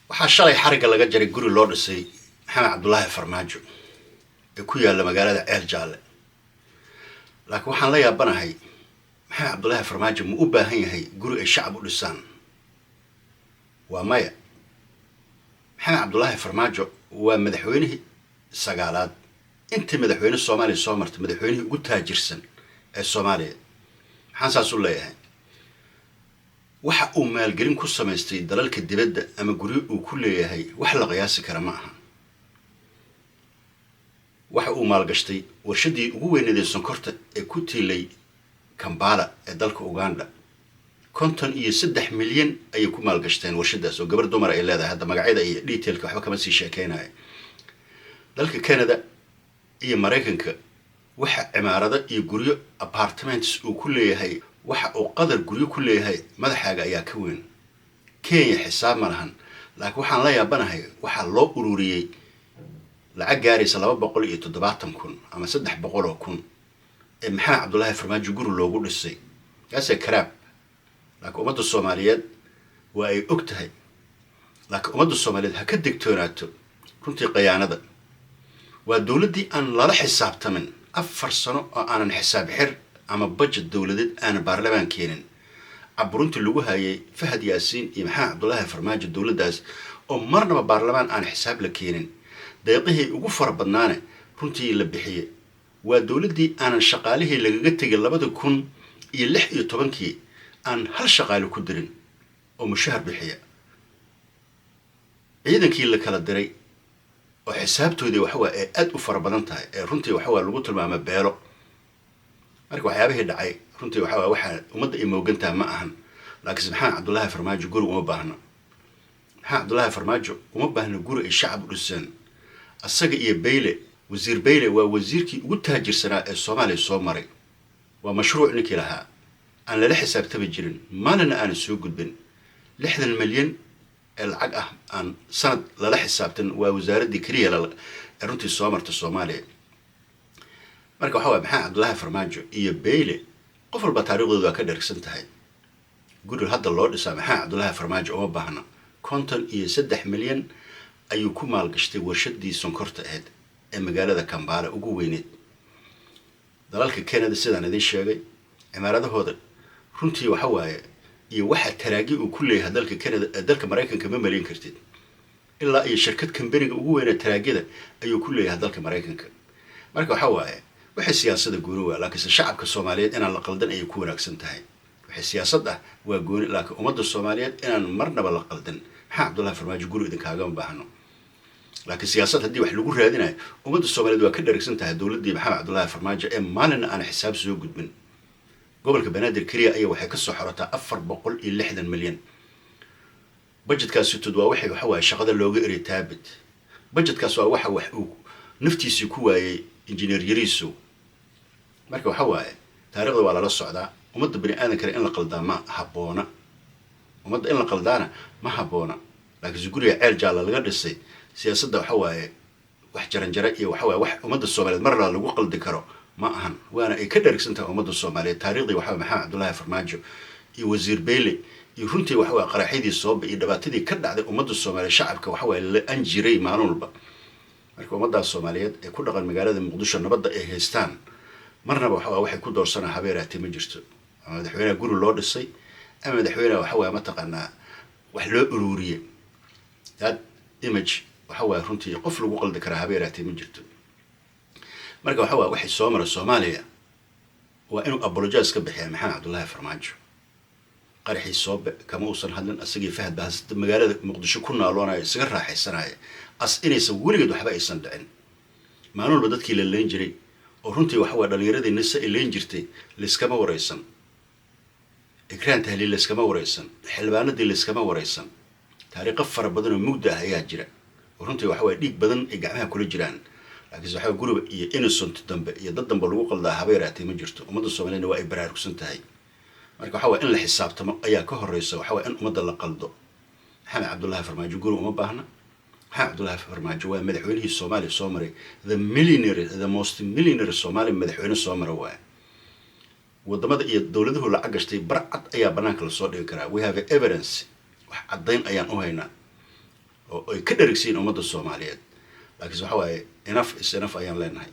waxaa shalay xariga laga jaray guri loo dhisay maxamed cabdulaahi farmaajo ee ku yaalla magaalada ceel jaalle laakiin waxaan la yaabanahay maxamed cabdulaahi farmaajo ma u baahan yahay guri ay shacab u dhisaan waa maya maxamed cabdulaahi farmaajo waa madaxweynihii sagaalaad intii madaxweyne soomaaliya soo martay madaxweynihii ugu taajirsan ee soomaaliya maxaan saas u leeyahay waxa uu maalgelin ku samaystay dalalka dibadda ama guryo uu ku leeyahay wax la qiyaasi kara ma aha waxa uu maalgashtay warshadii ugu weyneed ee sonkorta ee ku tiilay Kampala ee dalka Uganda 53 milyan ayay ku maalgashteen warshadaas oo gabar dumar ay leedahay hadda magaceeda iyo detailka waxba kama sii sheekeynayo dalka Canada iyo Mareykanka waxa cimaarada iyo guryo apartments uu ku leeyahay waxa uu qadar guryo ku leeyahay madaxaaga ayaa ka weyn Kenya xisaab ma lahan laakiin waxaan la yaabanahay waxa loo ururiyay lacag gaaraysa 270,000 ama 300,000 ee maxamed cabdulaahi farmaajo guri loogu dhisay kaasay karaab laakiin ummadda Soomaaliyeed waa ay og tahay laakiin ummadda Soomaaliyeed ha ka digtoonaato runtii qiyaanada waa dawladdii aan lala xisaabtamin 4 sano oo aanan xisaab xir ama budget dawladeed aan baarlamaan keenin aburuntii lagu hayay Fahad Yaasiin iyo maxamed cabdulaahi farmaajo dawladdaas oo marnaba baarlamaan aan xisaab la keenin deeqihii ugu farabadnaana runtii la bixiyay waa dawladdii aanan shaqaalihii lagaga tagay 2016 aan hal shaqaale ku dirin oo mushahar bixiya ciidankii la kala diray oo xisaabtoodii waxa waa aad u farabadan tahay ee runtii waxa waa lagu tilmaamay beelo marka waxyaabihii dhacay runtii waxa waa waxa ummadda ay moogantaa ma ahan laakiin maxamed cabdulaahi farmaajo guri uma baahna maxamed cabdulaahi farmaajo uma baahna guri ay shacab u dhisaan asaga iyo Beyle wasiir Beyle waa wasiirkii ugu taajirsanaa ee Soomaaliya soo maray waa mashruuc ninkii lahaa aan la xisaabtami jirin maalina aan soo gudbin 60 milyan ee lacag ah aan sanad la xisaabtan waa wasaaradii kaliya ee runtii soo martay Soomaaliya marka waxa waa maxamed cabdulaahi farmaajo iyo Beyle qof walba taariikhdooda ka dharagsan tahay guri hadda loo dhisaa maxamed cabdulaahi farmaajo uma baahna 53 milyan ayuu ku maalgashtay warshadii sonkorta ahayd ee magaalada Kampala ugu weyneed dalalka Canada sidaan idin sheegay cimaaradahooda runtii waxa waaye iyo waxa taraagi uu ku leeyahay dalka Canada dalka Mareykanka ma maleyn kartid ilaa ay shirkad kambaniga ugu weyn ee taraagida ayuu ku leeyahay dalka Mareykanka marka waxa waaye waxa siyaasadda gooni waa laakiin shacabka Soomaaliyeed inaan la qaldan ay ku wanaagsan tahay waxa siyaasadda waa gooni laakiin ummadda Soomaaliyeed inaan marnaba la qaldan maxamed cabdulaahi farmaajo guri idin kaaga baahno laakiin siyaasad hadii wax lagu raadinayo ummadda Soomaaliyeed waa ka dharagsan tahay dawladdii maxamed cabdulaahi farmaajo ee maalina aan xisaab soo gudbin gobolka Banaadir kaliya ayaa waxay ka soo xorotaa 460 milyan budgetkaas sidoo waa waxa waa shaqada looga eray taabid budgetkaas waa waxa wax uu naftiisa ku waayay engineer Yariso marka waxa waaye taariikhda waa la socdaa ummadda bani aadanka in la qaldaa ma haboona ummadda in la qaldaana ma haboona laakiin guriga ceel jaalla laga dhisay siyaasadda waxa waaye wax jaranjara iyo waxa waaye wax ummadda Soomaaliyeed mar lagu qaldi karo ma ahan waana ay ka dharagsantahay ummadda Soomaaliyeed taariikhdii waxa maxamed cabdulaahi farmaajo iyo wasiir Beyle iyo runtii waxa waa qaraxidii soo bixi dhibaatadii ka dhacday ummadda Soomaaliyeed shacabka waxa waa la anjiray maalin walba marka ummadda Soomaaliyeed ee ku dhaqan magaalada Muqdisho nabadda ay haystaan marnaba waxa waxay ku doorsanaa habeeraatay ma jirto madaxweynaha guri loo dhisay ama madaxweynaha waxa waa ma taqaanaa wax loo ururiyay that image waxa waa runtii qof lagu qaldi kara habeeraatay ma jirto marka waxa waa waxay soo maray Soomaaliya waa inuu apologize ka bixiyo maxamed cabdulaahi farmaajo qaraxii soo kama uusan hadlan asagii Fahad baas magaalada Muqdisho ku naaloonay isaga raaxaysanay as inaysan weligeed waxba aysan dhicin maalin walba dadkii la leen jiray oo runtii waxa waa dhalinyaradii nisa ay leen jirtay liskama wareysan ekraan tahliil liskama wareysan xilbaanadii liskama wareysan taariikh fara badan oo mugda ah ayaa jira oo runtii waxa waa dhiig badan ay gacmaha kula jiraan laakiin waxa guriga iyo innocent dambe iyo dad dambe lagu qaldaa habeeraatay ma jirto ummadda Soomaaliyeed waa ay baraarugsan tahay marka waxa waa in la xisaabtamo ayaa ka horeysa waxa waa in ummadda la qaldo maxamed cabdulaahi farmaajo guri uma baahna maxamed cabdulaahi farmaajo waa madaxweynihii Soomaaliya soo maray the most millionaire Soomaali madaxweyne soo maray waa wadamada iyo dawladuhu lacag gashtay barcad ayaa banaanka la soo dhigi karaa we have evidence wax caddayn ayaan u haynaa oo ay ka dharagsiin ummadda Soomaaliyeed laakiin waxa waaye enough is enough ayaan leenahay